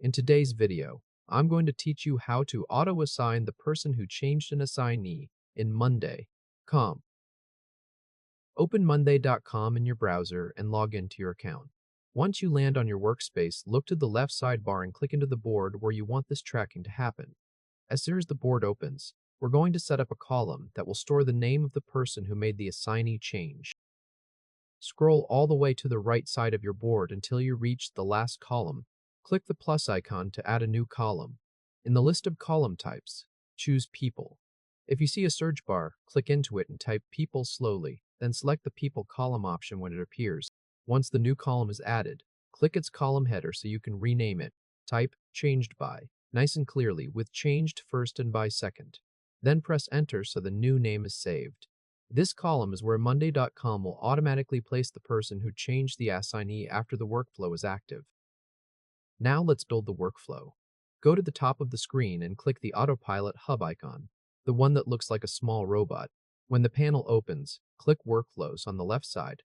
In today's video, I'm going to teach you how to auto-assign the person who changed an assignee in Monday.com. Open Monday.com in your browser and log into your account. Once you land on your workspace, look to the left sidebar and click into the board where you want this tracking to happen. As soon as the board opens, we're going to set up a column that will store the name of the person who made the assignee change. Scroll all the way to the right side of your board until you reach the last column. Click the plus icon to add a new column. In the list of column types, choose People. If you see a search bar, click into it and type People slowly, then select the People column option when it appears. Once the new column is added, click its column header so you can rename it. Type Changed By, nice and clearly, with changed first and by second. Then press Enter so the new name is saved. This column is where Monday.com will automatically place the person who changed the assignee after the workflow is active. Now let's build the workflow. Go to the top of the screen and click the Autopilot hub icon, the one that looks like a small robot. When the panel opens, click Workflows on the left side,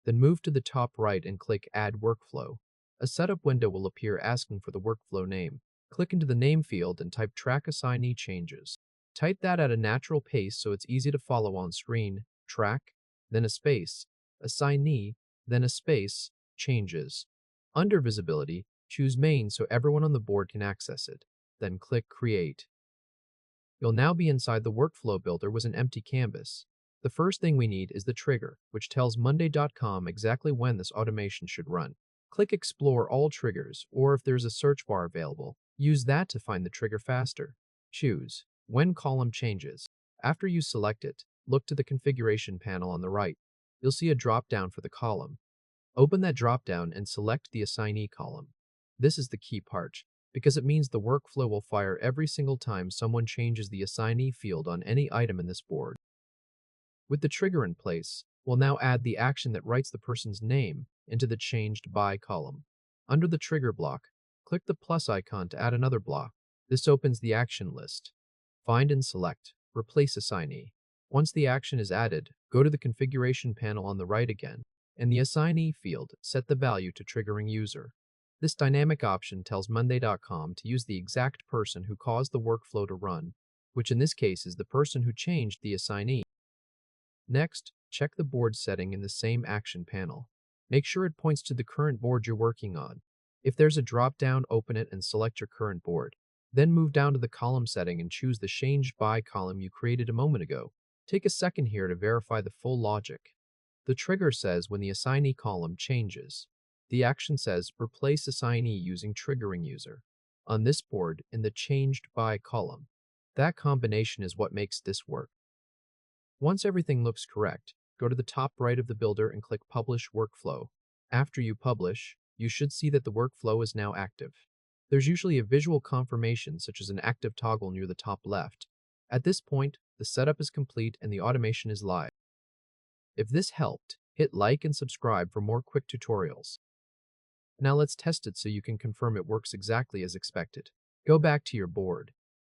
then move to the top right and click Add Workflow. A setup window will appear asking for the workflow name. Click into the name field and type Track Assignee Changes. Type that at a natural pace so it's easy to follow on screen. Track, then a space, Assignee, then a space, Changes. Under Visibility, choose Main so everyone on the board can access it. Then click Create. You'll now be inside the workflow builder with an empty canvas. The first thing we need is the trigger, which tells Monday.com exactly when this automation should run. Click Explore All Triggers, or if there's a search bar available, use that to find the trigger faster. Choose When Column Changes. After you select it, look to the configuration panel on the right. You'll see a drop-down for the column. Open that drop-down and select the assignee column. This is the key part, because it means the workflow will fire every single time someone changes the assignee field on any item in this board. With the trigger in place, we'll now add the action that writes the person's name into the Changed By column. Under the trigger block, click the plus icon to add another block. This opens the action list. Find and select Replace Assignee. Once the action is added, go to the configuration panel on the right again. In the Assignee field, set the value to Triggering User. This dynamic option tells Monday.com to use the exact person who caused the workflow to run, which in this case is the person who changed the assignee. Next, check the board setting in the same action panel. Make sure it points to the current board you're working on. If there's a drop-down, open it and select your current board. Then move down to the column setting and choose the Changed By column you created a moment ago. Take a second here to verify the full logic. The trigger says when the assignee column changes. The action says Replace Assignee using Triggering User. On this board, in the Changed By column. That combination is what makes this work. Once everything looks correct, go to the top right of the builder and click Publish Workflow. After you publish, you should see that the workflow is now active. There's usually a visual confirmation such as an active toggle near the top left. At this point, the setup is complete and the automation is live. If this helped, hit like and subscribe for more quick tutorials. Now let's test it so you can confirm it works exactly as expected. Go back to your board.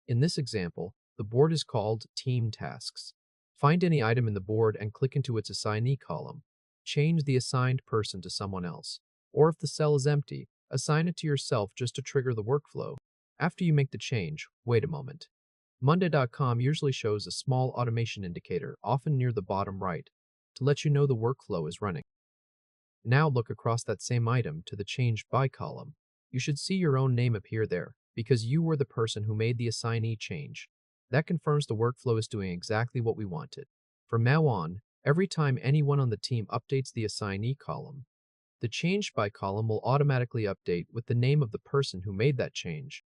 In this example, the board is called Team Tasks. Find any item in the board and click into its assignee column. Change the assigned person to someone else. Or if the cell is empty, assign it to yourself just to trigger the workflow. After you make the change, wait a moment. Monday.com usually shows a small automation indicator, often near the bottom right, to let you know the workflow is running. Now look across that same item to the Changed By column. You should see your own name appear there, because you were the person who made the assignee change. That confirms the workflow is doing exactly what we wanted. From now on, every time anyone on the team updates the assignee column, the Changed By column will automatically update with the name of the person who made that change.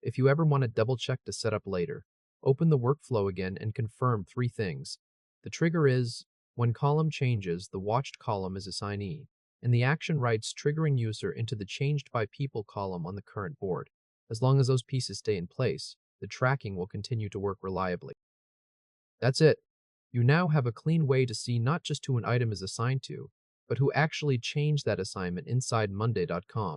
If you ever want to double-check the setup later, open the workflow again and confirm 3 things. The trigger is when column changes, the watched column is assignee, and the action writes Triggering User into the Changed By People column on the current board. As long as those pieces stay in place, the tracking will continue to work reliably. That's it. You now have a clean way to see not just who an item is assigned to, but who actually changed that assignment inside Monday.com.